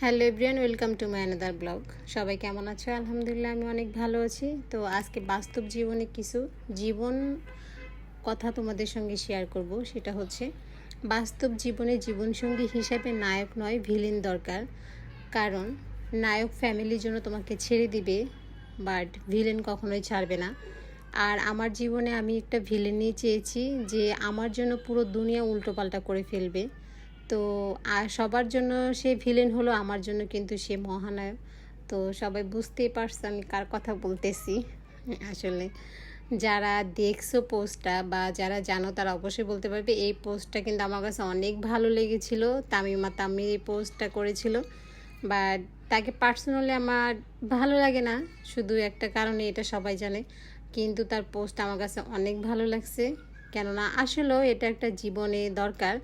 Hello everyone, welcome to my another blog. সবাই কেমন আছো? আলহামদুলিল্লাহ, আমি অনেক ভালো আছি। তো আজকে বাস্তব জীবনে কিছু জীবন কথা তোমাদের সঙ্গে শেয়ার করব। সেটা হচ্ছে, বাস্তব জীবনে জীবনসঙ্গী হিসাবে নায়ক নয়, ভিলেন দরকার। কারণ নায়ক ফ্যামিলির জন্য তোমাকে ছেড়ে দিবে, বাট ভিলেন কখনোই ছাড়বে না। আর আমার জীবনে আমি একটা ভিলেনই চেয়েছি, যে আমার জন্য পুরো দুনিয়া উল্টোপাল্টা করে ফেলবে। তো আর সবার জন্য সে ভিলেন হলো, আমার জন্য কিন্তু সে মহানায়ক। তো সবাই বুঝতেই পারছে আমি কার কথা বলতেছি। আসলে যারা দেখছো পোস্টটা বা যারা জানো তারা অবশ্যই বলতে পারবে, এই পোস্টটা কিন্তু আমার কাছে অনেক ভালো লেগেছিল। তামিমা তামিম এই পোস্টটা করেছিল, বাট তাকে পার্সোনালি আমার ভালো লাগে না, শুধু একটা কারণে, এটা সবাই জানে। কিন্তু তার পোস্ট আমার কাছে অনেক ভালো লাগছে, কেননা আসলেও এটা একটা জীবনে দরকার।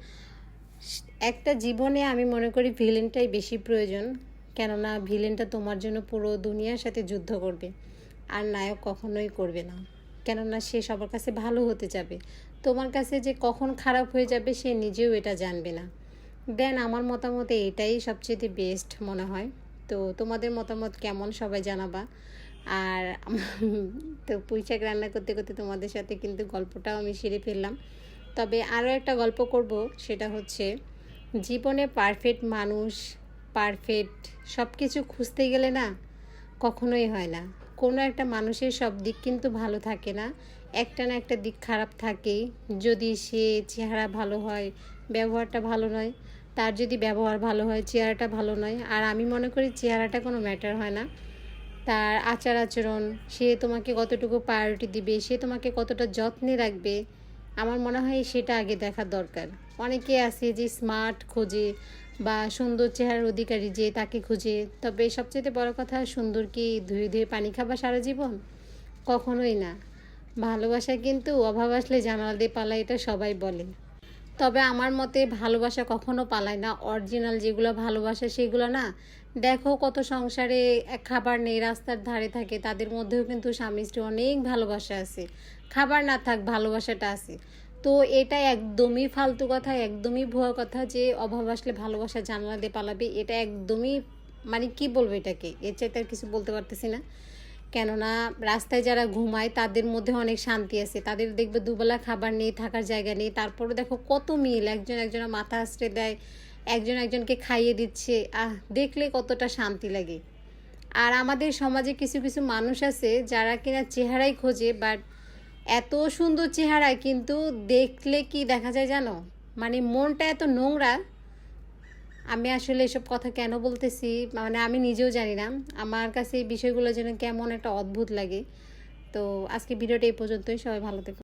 একটা জীবনে আমি মনে করি ভিলেনটাই বেশি প্রয়োজন, কেননা ভিলেনটা তোমার জন্য পুরো দুনিয়ার সাথে যুদ্ধ করবে, আর নায়ক কখনোই করবে না। কেননা সে সবার কাছে ভালো হতে যাবে, তোমার কাছে যে কখন খারাপ হয়ে যাবে সে নিজেও এটা জানবে না। দেন আমার মতামতে এটাই সবচেয়ে বেস্ট মনে হয়। তো তোমাদের মতামত কেমন সবাই জানাবা। আর তো পুঁইশাক রান্না করতে করতে তোমাদের সাথে কিন্তু গল্পটাও আমি সেরে ফেললাম। তবে আরও একটা গল্প করব, সেটা হচ্ছে, জীবনে পারফেক্ট মানুষ, পারফেক্ট সব কিছু খুঁজতে গেলে না কখনোই হয় না। কোনো একটা মানুষের সব দিক কিন্তু ভালো থাকে না, একটা না একটা দিক খারাপ থাকেই। যদি সে চেহারা ভালো হয়, ব্যবহারটা ভালো নয়, তার যদি ব্যবহার ভালো হয়, চেহারাটা ভালো নয়। আর আমি মনে করি চেহারাটা কোনো ম্যাটার হয় না, তার আচার আচরণ, সে তোমাকে কতটুকু প্রায়োরিটি দিবে, সে তোমাকে কতটা যত্নে রাখবে, আমার মনে হয় সেটা আগে দেখার দরকার। অনেকে আছে যে স্মার্ট খোঁজে বা সুন্দর চেহারার অধিকারী যে তাকে খুঁজে, তবে সবচেয়ে বড় কথা, সুন্দর কি ধুয়ে ধুয়ে পানি খাবা সারা জীবন? কখনোই না। ভালোবাসা কিন্তু অভাব আসলে জানালা দিয়ে পালায়, এটা সবাই বলে। তবে আমার মতে ভালোবাসা কখনো পালায় না। অরিজিনাল যেগুলো ভালোবাসা সেগুলো না, দেখো কত সংসারে খাবার নেই, রাস্তার ধারে থাকে, তাদের মধ্যেও কিন্তু স্বামী স্ত্রী অনেক ভালোবাসা আছে। খাবার না থাক, ভালোবাসাটা আছে। তো এটা একদমই ফালতু কথা, একদমই ভুয়া কথা যে অভাব আসলে ভালোবাসা জানালা দিয়ে পালাবে। এটা একদমই, মানে কি বলবো এটাকে, এর চাইতে আর কিছু বলতে পারতেছি না। কেননা রাস্তায় যারা ঘুমায় তাদের মধ্যে অনেক শান্তি আছে, তাদের দেখবে দুবেলা খাবার নেই, থাকার জায়গা নেই, তারপরে দেখো কত মিল, একজন একজনের মাথা আশ্রে দেয়, একজন একজনকে খাইয়ে দিচ্ছে, দেখলে কতটা শান্তি লাগে। আর আমাদের সমাজে কিছু কিছু মানুষ আছে যারা কিনা চেহারাই খোঁজে, বাট এত সুন্দর চেহারা কিন্তু দেখলে কি দেখা যায় জানো, মানে মনটা এত নোংরা। আমি আসলে এসব কথা কেন বলতেছি, মানে আমি নিজেও জানি না, আমার কাছে এই বিষয়গুলো যেন কেমন একটা অদ্ভুত লাগে। তো আজকে ভিডিওটা এই পর্যন্তই, সবাই ভালো থেকো।